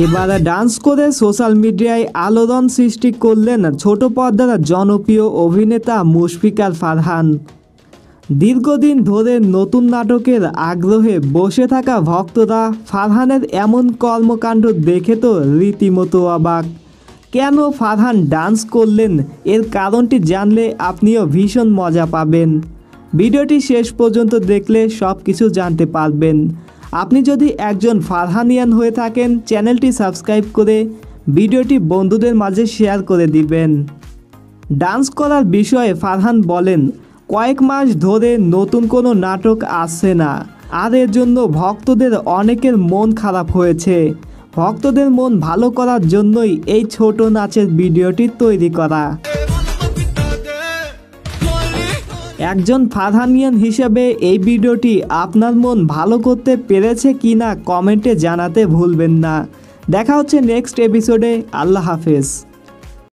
এবারে ডান্স করে সোশ্যাল মিডিয়ায় আলোড়ন সৃষ্টি করলেন ছোট পর্দার জনপ্রিয় অভিনেতা মুশফিকার ফারহান। দীর্ঘদিন ধরে নতুন নাটকের আগ্রহে বসে থাকা ভক্তরা ফারহানের এমন কর্মকাণ্ড দেখে তো রীতিমতো অবাক। কেন ফারহান ডান্স করলেন এর কারণটি জানলে আপনিও ভীষণ মজা পাবেন। ভিডিওটি শেষ পর্যন্ত দেখলে সব কিছু জানতে পারবেন। আপনি যদি একজন ফারহানিয়ান হয়ে থাকেন চ্যানেলটি সাবস্ক্রাইব করে ভিডিওটি বন্ধুদের মাঝে শেয়ার করে দিবেন। ডান্স করার বিষয়ে ফারহান বলেন, কয়েক মাস ধরে নতুন কোনো নাটক আসছে না, আর এর জন্য ভক্তদের অনেকের মন খারাপ হয়েছে। ভক্তদের মন ভালো করার জন্যই এই ছোট নাচের ভিডিওটি তৈরি করা। একজন ফারহানিয়ান হিসেবে এই ভিডিওটি আপনার মন ভালো করতে পেরেছে কিনা কমেন্টে জানাতে ভুলবেন না। দেখা হচ্ছে নেক্সট এপিসোডে। আল্লাহ হাফেজ।